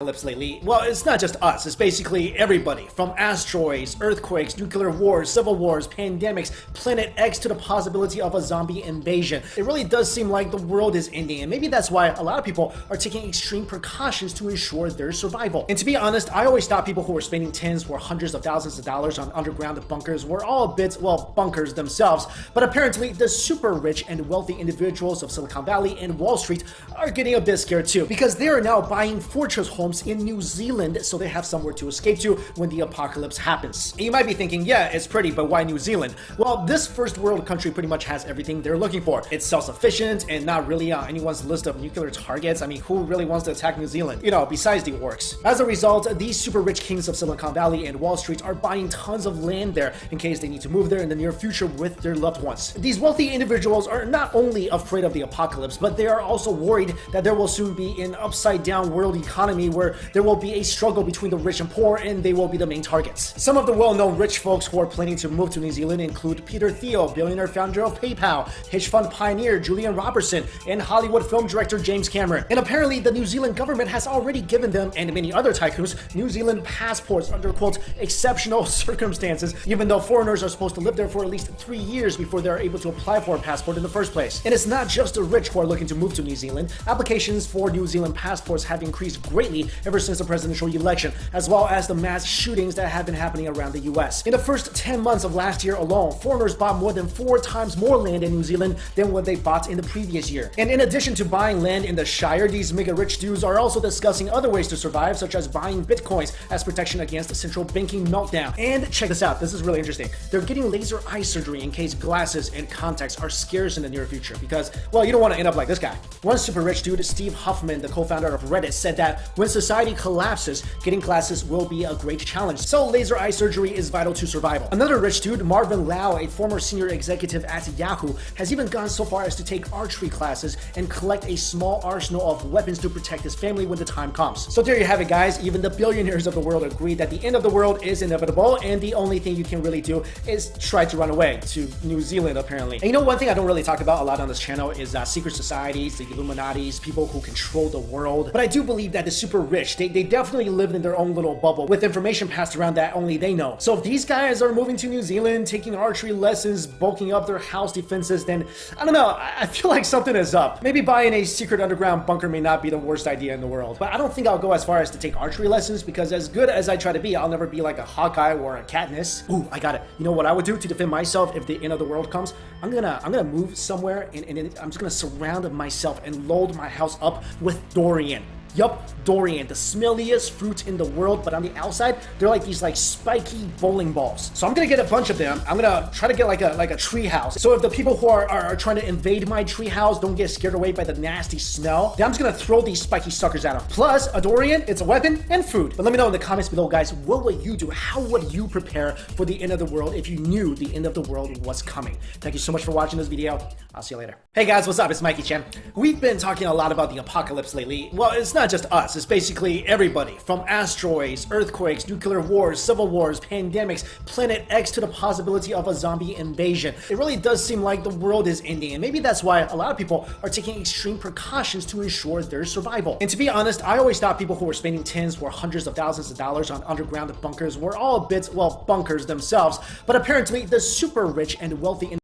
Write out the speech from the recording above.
Apocalypse lately. Well, it's not just us, it's basically everybody. From asteroids, earthquakes, nuclear wars, civil wars, pandemics, Planet X to the possibility of a zombie invasion. It really does seem like the world is ending, and maybe that's why a lot of people are taking extreme precautions to ensure their survival. And to be honest, I always thought people who were spending tens or hundreds of thousands of dollars on underground bunkers were all a bit, well, bunkers themselves. But apparently, the super rich and wealthy individuals of Silicon Valley and Wall Street are getting a bit scared too, because they are now buying fortress homes in New Zealand so they have somewhere to escape to when the apocalypse happens. And you might be thinking, yeah, it's pretty, but why New Zealand? Well, this first world country pretty much has everything they're looking for. It's self-sufficient and not really on anyone's list of nuclear targets. I mean, who really wants to attack New Zealand? You know, besides the orcs. As a result, these super rich kings of Silicon Valley and Wall Street are buying tons of land there in case they need to move there in the near future with their loved ones. These wealthy individuals are not only afraid of the apocalypse, but they are also worried that there will soon be an upside-down world economy where there will be a struggle between the rich and poor, and they will be the main targets. Some of the well-known rich folks who are planning to move to New Zealand include Peter Thiel, billionaire founder of PayPal, hedge fund pioneer Julian Robertson, and Hollywood film director James Cameron. And apparently, the New Zealand government has already given them, and many other tycoons, New Zealand passports under, quote, exceptional circumstances, even though foreigners are supposed to live there for at least 3 years before they're able to apply for a passport in the first place. And it's not just the rich who are looking to move to New Zealand. Applications for New Zealand passports have increased greatly ever since the presidential election, as well as the mass shootings that have been happening around the US. In the first 10 months of last year alone, foreigners bought more than 4 times more land in New Zealand than what they bought in the previous year. And in addition to buying land in the Shire, these mega rich dudes are also discussing other ways to survive, such as buying bitcoins as protection against a central banking meltdown. And check this out, this is really interesting. They're getting laser eye surgery in case glasses and contacts are scarce in the near future because, well, you don't want to end up like this guy. One super rich dude, Steve Huffman, the co-founder of Reddit, said that when society collapses, getting glasses will be a great challenge. So laser eye surgery is vital to survival. Another rich dude, Marvin Lau, a former senior executive at Yahoo, has even gone so far as to take archery classes and collect a small arsenal of weapons to protect his family when the time comes. So there you have it, guys. Even the billionaires of the world agree that the end of the world is inevitable, and the only thing you can really do is try to run away to New Zealand, apparently. And you know, one thing I don't really talk about a lot on this channel is secret societies, the Illuminatis, people who control the world. But I do believe that the super rich, they definitely live in their own little bubble with information passed around that only they know. So if these guys are moving to New Zealand, taking archery lessons, bulking up their house defenses, then I don't know, I feel like something is up. Maybe buying a secret underground bunker may not be the worst idea in the world, but I don't think I'll go as far as to take archery lessons because as good as I try to be, I'll never be like a Hawkeye or a Katniss. Ooh, I got it. You know what I would do to defend myself if the end of the world comes? I'm gonna move somewhere and I'm just gonna surround myself and load my house up with durian. Yup, durian, the smelliest fruit in the world, but on the outside, they're like these spiky bowling balls. So I'm gonna get a bunch of them. I'm gonna try to get like a tree house. So if the people who are trying to invade my tree house don't get scared away by the nasty smell, then I'm just gonna throw these spiky suckers at them. Plus, a durian, it's a weapon and food. But let me know in the comments below, guys, what would you do? How would you prepare for the end of the world if you knew the end of the world was coming? Thank you so much for watching this video. I'll see you later. Hey guys, what's up? It's Mikey Chen. We've been talking a lot about the apocalypse lately. Well, it's not just us, it's basically everybody. From asteroids, earthquakes, nuclear wars, civil wars, pandemics, Planet X to the possibility of a zombie invasion. It really does seem like the world is ending, and maybe that's why a lot of people are taking extreme precautions to ensure their survival. And to be honest, I always thought people who were spending tens or hundreds of thousands of dollars on underground bunkers were all a bit, well, bunkers themselves. But apparently, the super rich and wealthy